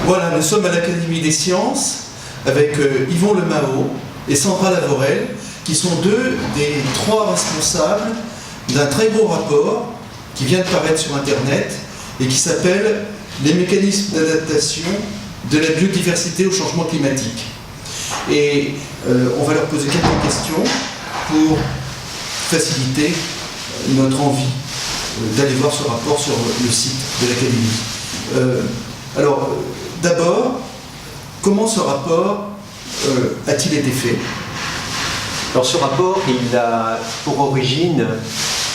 Voilà, nous sommes à l'Académie des sciences avec Yvon Lemao et Sandra Lavorel, qui sont deux des trois responsables d'un très gros rapport qui vient de paraître sur Internet et qui s'appelle « Les mécanismes d'adaptation de la biodiversité au changement climatique ». Et on va leur poser quelques questions pour faciliter notre envie d'aller voir ce rapport sur le site de l'Académie. Alors, d'abord, comment ce rapport a-t-il été fait? Alors ce rapport, il a pour origine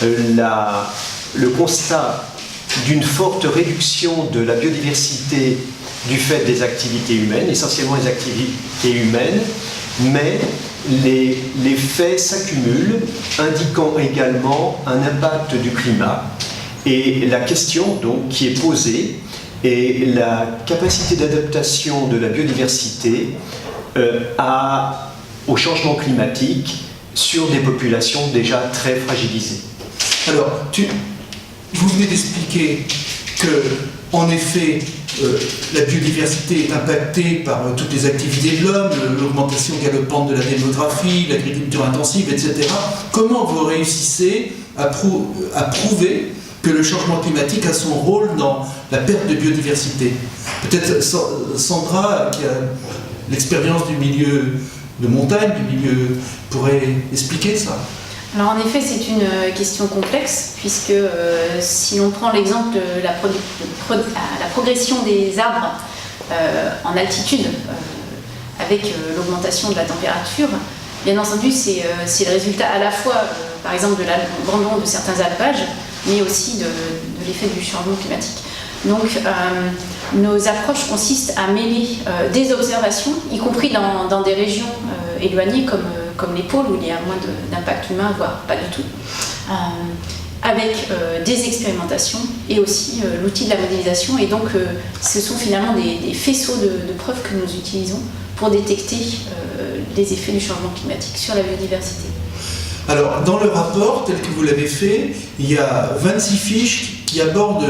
le constat d'une forte réduction de la biodiversité du fait des activités humaines, essentiellement les activités humaines, mais les faits s'accumulent, indiquant également un impact du climat. Et la question donc qui est posée est la capacité d'adaptation de la biodiversité au changement climatique sur des populations déjà très fragilisées. Alors, vous venez d'expliquer que, en effet, la biodiversité est impactée par toutes les activités de l'homme, l'augmentation galopante de la démographie, l'agriculture intensive, etc. Comment vous réussissez à prouver que le changement climatique a son rôle dans la perte de biodiversité? Peut-être Sandra, qui a l'expérience du milieu de montagne, du milieu, pourrait expliquer ça. Alors en effet, c'est une question complexe, puisque si l'on prend l'exemple de la progression des arbres en altitude, avec l'augmentation de la température, bien entendu, c'est le résultat à la fois, par exemple, de l'abandon de certains alpages, mais aussi de l'effet du changement climatique. Donc, nos approches consistent à mêler des observations, y compris dans des régions éloignées comme les pôles où il y a moins d'impact humain, voire pas du tout, avec des expérimentations et aussi l'outil de la modélisation. Et donc, ce sont finalement des faisceaux de preuves que nous utilisons pour détecter les effets du changement climatique sur la biodiversité. Alors, dans le rapport, tel que vous l'avez fait, il y a 26 fiches qui abordent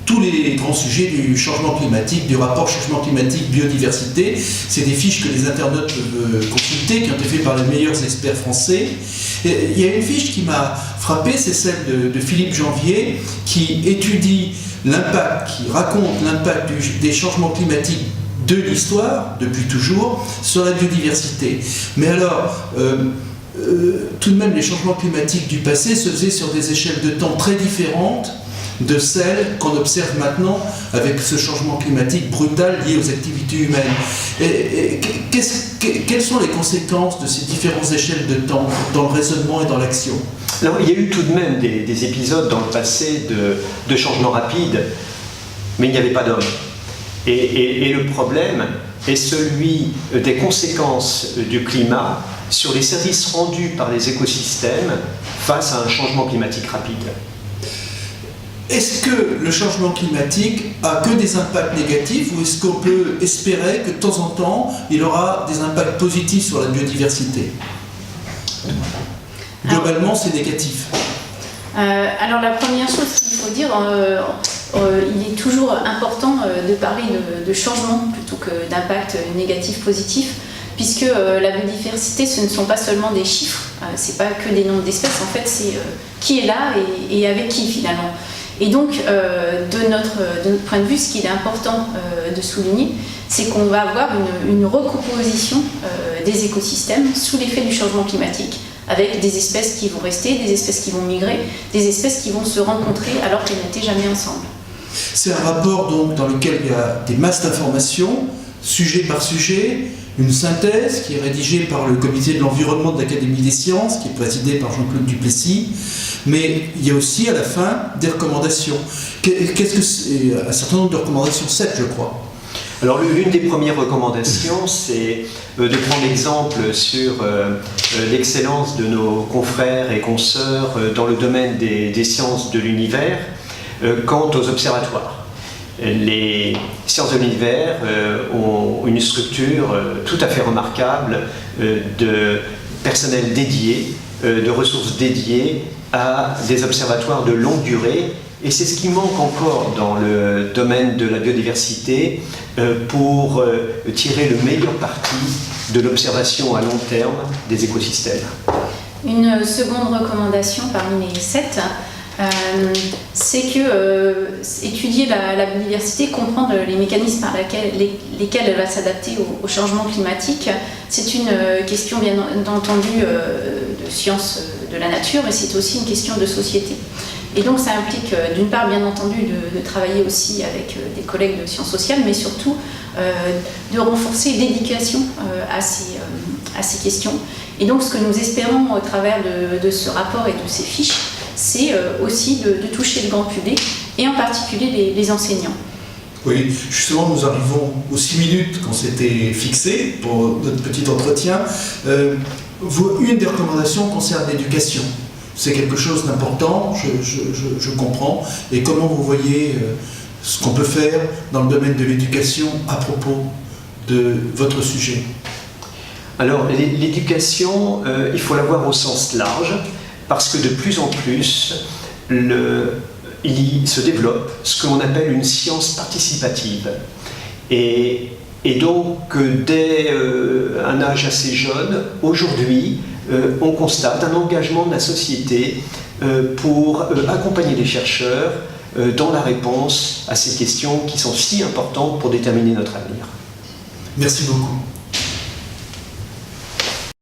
tous les grands sujets du changement climatique, du rapport changement climatique biodiversité. C'est des fiches que les internautes peuvent consulter, qui ont été faites par les meilleurs experts français. Et il y a une fiche qui m'a frappé, c'est celle de Philippe Janvier, qui étudie l'impact, qui raconte l'impact des changements climatiques de l'histoire, depuis toujours, sur la biodiversité. Mais alors, tout de même, les changements climatiques du passé se faisaient sur des échelles de temps très différentes de celles qu'on observe maintenant avec ce changement climatique brutal lié aux activités humaines. Quelles sont les conséquences de ces différentes échelles de temps dans le raisonnement et dans l'action? Alors, il y a eu tout de même des épisodes dans le passé de changements rapides, mais il n'y avait pas d'hommes. Et le problème est celui des conséquences du climat sur les services rendus par les écosystèmes face à un changement climatique rapide. Est-ce que le changement climatique a que des impacts négatifs ou est-ce qu'on peut espérer que de temps en temps il aura des impacts positifs sur la biodiversité? Globalement, c'est négatif. Alors la première chose qu'il faut dire, il est toujours important de parler de changement plutôt que d'impact négatif positif, puisque la biodiversité, ce ne sont pas seulement des chiffres, c'est pas que des nombres d'espèces, en fait c'est qui est là et avec qui finalement. Et donc, de notre point de vue, ce qu'il est important de souligner, c'est qu'on va avoir une recomposition des écosystèmes sous l'effet du changement climatique, avec des espèces qui vont rester, des espèces qui vont migrer, des espèces qui vont se rencontrer alors qu'elles n'étaient jamais ensemble. C'est un rapport donc, dans lequel il y a des masses d'informations, sujet par sujet, une synthèse qui est rédigée par le comité de l'environnement de l'Académie des sciences, qui est présidé par Jean-Claude Duplessis, mais il y a aussi à la fin des recommandations. Qu'est-ce que c'est? Un certain nombre de recommandations, 7 je crois. Alors l'une des premières recommandations, c'est de prendre l'exemple sur l'excellence de nos confrères et consoeurs dans le domaine des sciences de l'univers quant aux observatoires. Les sciences de l'univers ont une structure tout à fait remarquable de personnel dédié, de ressources dédiées à des observatoires de longue durée Et c'est ce qui manque encore dans le domaine de la biodiversité pour tirer le meilleur parti de l'observation à long terme des écosystèmes. Une seconde recommandation parmi les 7, c'est que étudier la biodiversité, comprendre les mécanismes par lesquels elle va s'adapter au changement climatique, c'est une question bien entendu de science de la nature, et c'est aussi une question de société. Et donc ça implique d'une part bien entendu de travailler aussi avec des collègues de sciences sociales, mais surtout de renforcer l'éducation à ces questions. Et donc ce que nous espérons au travers de ce rapport et de ces fiches, c'est aussi de toucher le grand public, et en particulier les enseignants. Oui, justement, nous arrivons aux 6 minutes qu'on s'était fixées pour notre petit entretien. Une des recommandations concerne l'éducation. C'est quelque chose d'important, je comprends. Et comment vous voyez ce qu'on peut faire dans le domaine de l'éducation à propos de votre sujet? Alors, l'éducation, il faut la voir au sens large, parce que de plus en plus, il se développe ce que l'on appelle une science participative. Et donc, dès un âge assez jeune, aujourd'hui, on constate un engagement de la société pour accompagner les chercheurs dans la réponse à ces questions qui sont si importantes pour déterminer notre avenir. Merci beaucoup.